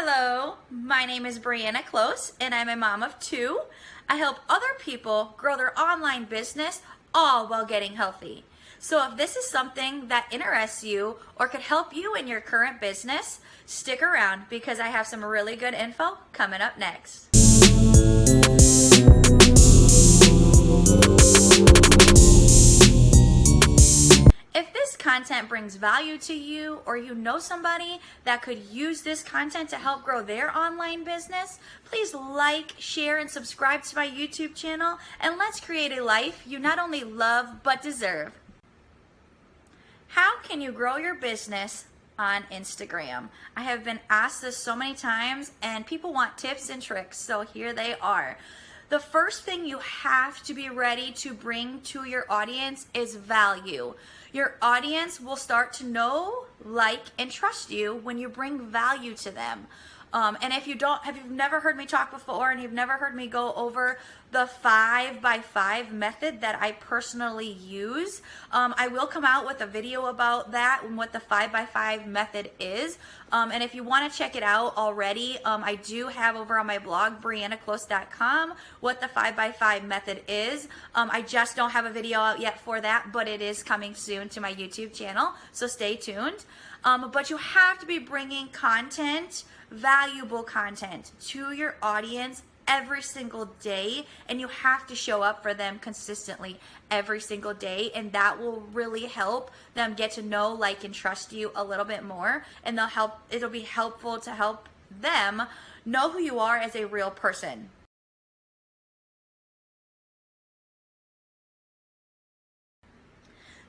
Hello, my name is Brianna Close and I'm a mom of two. I help other people grow their online business all while getting healthy. So if this is something that interests you or could help you in your current business, stick around because I have some really good info coming up next. If this content brings value to you or you know somebody that could use this content to help grow their online business, please like, share, and subscribe to my YouTube channel, and let's create a life you not only love but deserve. How can you grow your business on Instagram? I have been asked this so many times and people want tips and tricks, so here they are. The first thing you have to be ready to bring to your audience is value. Your audience will start to know, like, and trust you when you bring value to them. And if you've never heard me talk before and you've never heard me go over the 5x5 method that I personally use, I will come out with a video about that and what the 5x5 method is. And if you want to check it out already, I do have over on my blog, briannaclose.com, what the 5x5 method is. I just don't have a video out yet for that, but it is coming soon to my YouTube channel, so stay tuned. But you have to be bringing content, valuable content, to your audience every single day, and you have to show up for them consistently every single day, and that will really help them get to know, like, and trust you a little bit more, and it'll be helpful to help them know who you are as a real person.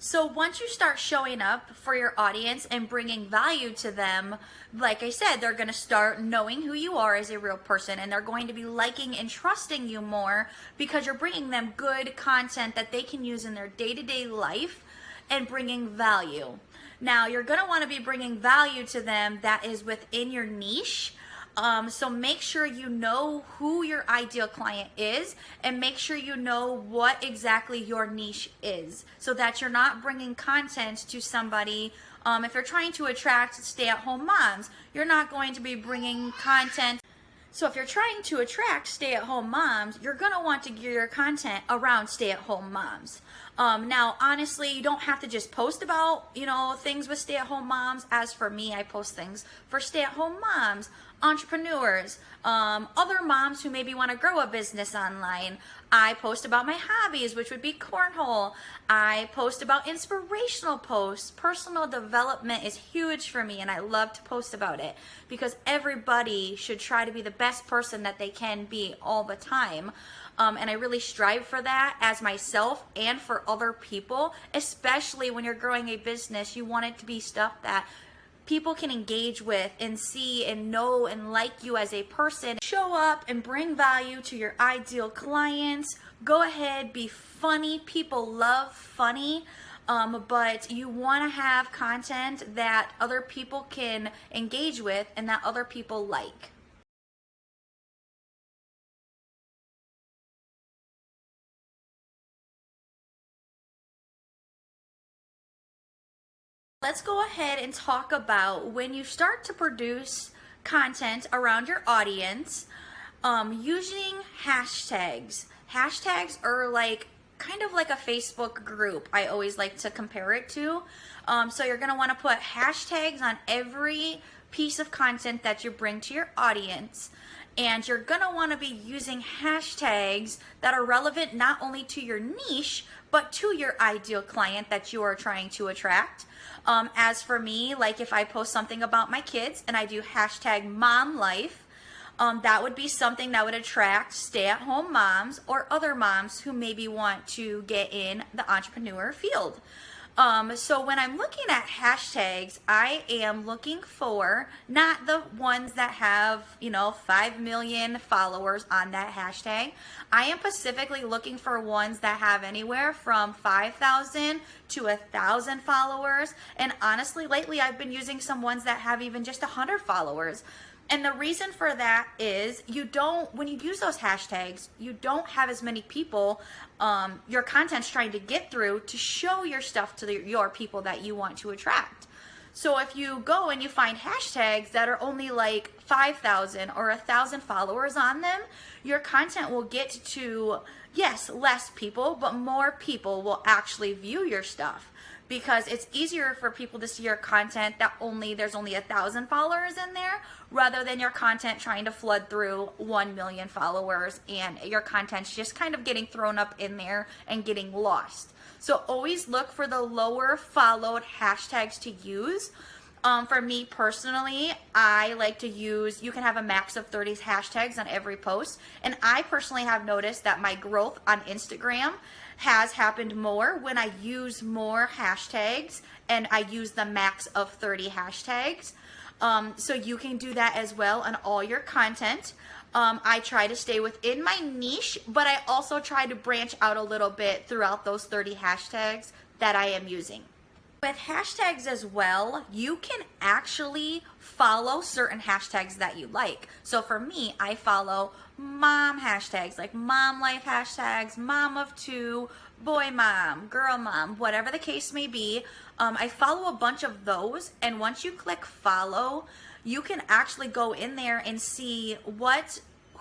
So once you start showing up for your audience and bringing value to them, like I said, they're going to start knowing who you are as a real person, and they're going to be liking and trusting you more because you're bringing them good content that they can use in their day-to-day life and bringing value. Now, you're going to want to be bringing value to them that is within your niche. So make sure you know who your ideal client is and make sure you know what exactly your niche is so that you're not bringing content to somebody. If you're trying to attract stay-at-home moms, you're not going to be bringing content. So if you're trying to attract stay-at-home moms, you're going to want to gear your content around stay-at-home moms. Now, honestly, you don't have to just post about, things with stay-at-home moms. As for me, I post things for stay-at-home moms, entrepreneurs, other moms who maybe want to grow a business online. I post about my hobbies, which would be cornhole. I post about inspirational posts. Personal development is huge for me, and I love to post about it because everybody should try to be the best person that they can be all the time. And I really strive for that as myself and for other people, especially when you're growing a business. You want it to be stuff that people can engage with and see and know and like you as a person. Show up and bring value to your ideal clients. Go ahead, be funny. People love funny. But you want to have content that other people can engage with and that other people like. Let's go ahead and talk about when you start to produce content around your audience, using hashtags. Hashtags are kind of like a Facebook group. I always like to compare it to. So you're going to want to put hashtags on every piece of content that you bring to your audience. And you're going to want to be using hashtags that are relevant not only to your niche, but to your ideal client that you are trying to attract. As for me, like if I post something about my kids and I do hashtag mom life, that would be something that would attract stay-at-home moms or other moms who maybe want to get in the entrepreneur field. So when I'm looking at hashtags, I am looking for not the ones that have, 5 million followers on that hashtag. I am specifically looking for ones that have anywhere from 5,000 to 1,000 followers. And honestly, lately I've been using some ones that have even just 100 followers. And the reason for that is when you use those hashtags, you don't have as many people your content's trying to get through to show your stuff to your people that you want to attract. So if you go and you find hashtags that are only like 5,000 or 1,000 followers on them, your content will get to, yes, less people, but more people will actually view your stuff, because it's easier for people to see your content that there's only 1,000 followers in there, rather than your content trying to flood through 1 million followers and your content's just kind of getting thrown up in there and getting lost. So always look for the lower followed hashtags to use. For me personally, I like to use, you can have a max of 30 hashtags on every post. And I personally have noticed that my growth on Instagram has happened more when I use more hashtags and I use the max of 30 hashtags. So you can do that as well on all your content. I try to stay within my niche, but I also try to branch out a little bit throughout those 30 hashtags that I am using. With hashtags as well, you can actually follow certain hashtags that you like. So for me, I follow mom hashtags, like mom life hashtags, mom of two, boy mom, girl mom, whatever the case may be. I follow a bunch of those, and once you click follow, you can actually go in there and see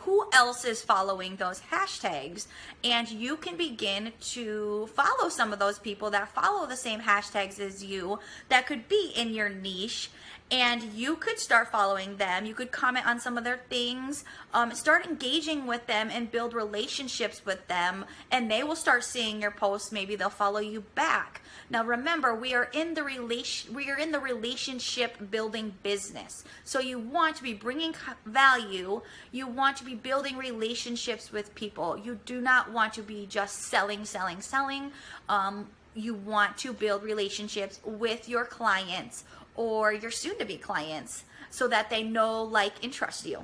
who else is following those hashtags, and you can begin to follow some of those people that follow the same hashtags as you that could be in your niche, and you could start following them. You could comment on some of their things, start engaging with them and build relationships with them, and they will start seeing your posts. Maybe they'll follow you back. Now remember, we are in the relationship building business. So you want to be bringing value. You want to be building relationships with people. You do not want to be just selling. You want to build relationships with your clients or your soon-to-be clients so that they know, like, and trust you.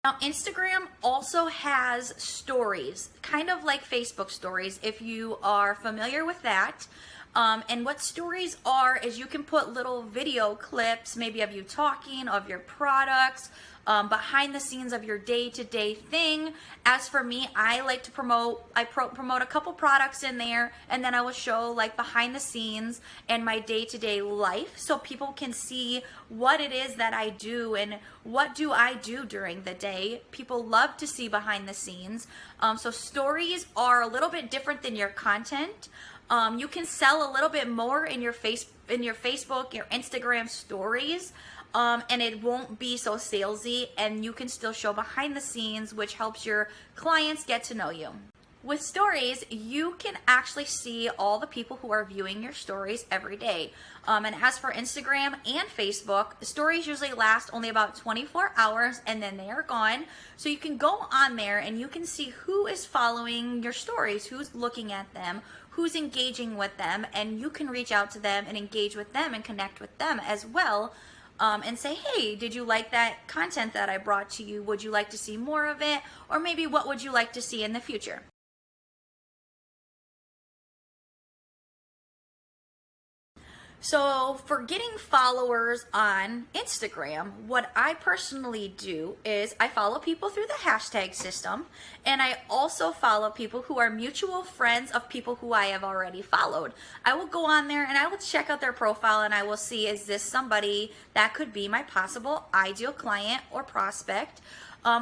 Now, Instagram also has stories, kind of like Facebook stories, if you are familiar with that. And what stories are is you can put little video clips, maybe of you talking, of your products, behind the scenes of your day-to-day thing. As for me, I like to promote a couple products in there, and then I will show like behind the scenes and my day-to-day life, so people can see what it is that I do and what do I do during the day. People love to see behind the scenes. So stories are a little bit different than your content. You can sell a little bit more in your Facebook, your Instagram stories, and it won't be so salesy, and you can still show behind the scenes, which helps your clients get to know you. With stories, you can actually see all the people who are viewing your stories every day. And as for Instagram and Facebook, stories usually last only about 24 hours and then they are gone. So you can go on there and you can see who is following your stories, who's looking at them, who's engaging with them, and you can reach out to them and engage with them and connect with them as well. And say, hey, did you like that content that I brought to you? Would you like to see more of it? Or maybe what would you like to see in the future? So for getting followers on Instagram, what I personally do is I follow people through the hashtag system, and I also follow people who are mutual friends of people who I have already followed. I will go on there and I will check out their profile and I will see, is this somebody that could be my possible ideal client or prospect,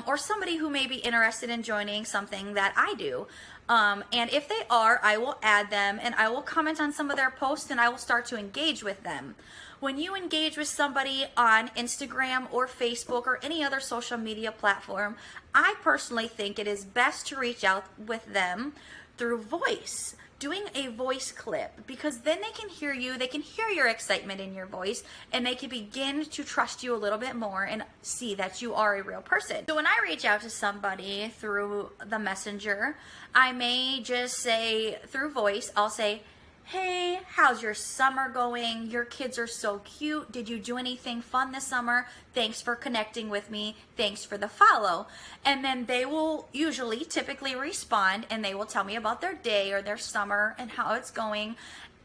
or somebody who may be interested in joining something that I do. And if they are, I will add them and I will comment on some of their posts and I will start to engage with them. When you engage with somebody on Instagram or Facebook or any other social media platform, I personally think it is best to reach out with them through voice. Doing a voice clip, because then they can hear you, they can hear your excitement in your voice, and they can begin to trust you a little bit more and see that you are a real person. So when I reach out to somebody through the messenger, I may just say through voice, I'll say, hey, how's your summer going? Your kids are so cute. Did you do anything fun this summer? Thanks for connecting with me. Thanks for the follow. And then they will typically respond, and they will tell me about their day or their summer and how it's going.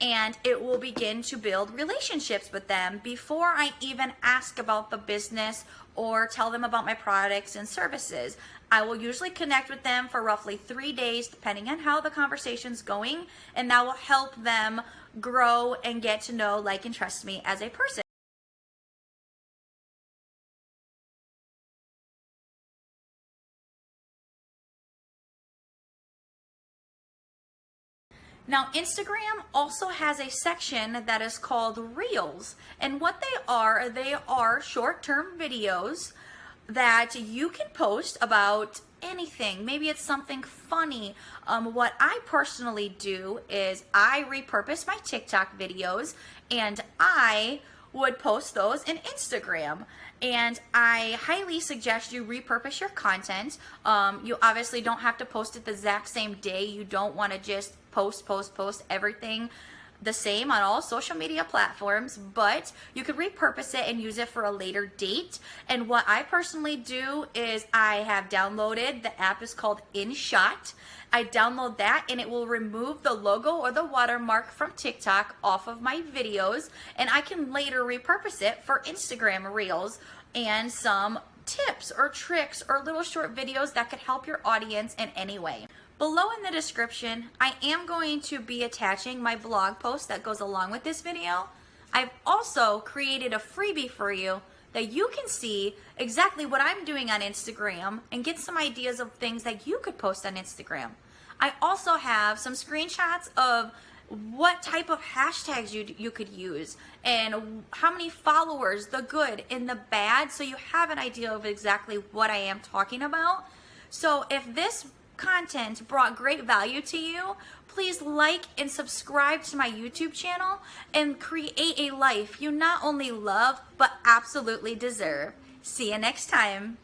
and it will begin to build relationships with them before I even ask about the business or tell them about my products and services. I will usually connect with them for roughly 3 days, depending on how the conversation's going, and that will help them grow and get to know, like, and trust me as a person. Now, Instagram also has a section that is called Reels. And what they are short-term videos that you can post about anything. Maybe it's something funny. What I personally do is I repurpose my TikTok videos and I would post those in Instagram. And I highly suggest you repurpose your content. You obviously don't have to post it the exact same day. You don't want to just post everything the same on all social media platforms, but you could repurpose it and use it for a later date. And what I personally do is I have downloaded, the app is called InShot. I download that and it will remove the logo or the watermark from TikTok off of my videos, and I can later repurpose it for Instagram Reels and some tips or tricks or little short videos that could help your audience in any way. Below in the description, I am going to be attaching my blog post that goes along with this video. I've also created a freebie for you that you can see exactly what I'm doing on Instagram and get some ideas of things that you could post on Instagram. I also have some screenshots of what type of hashtags you could use and how many followers, the good and the bad, so you have an idea of exactly what I am talking about. So if this content brought great value to you, please like and subscribe to my YouTube channel and create a life you not only love but absolutely deserve. See you next time.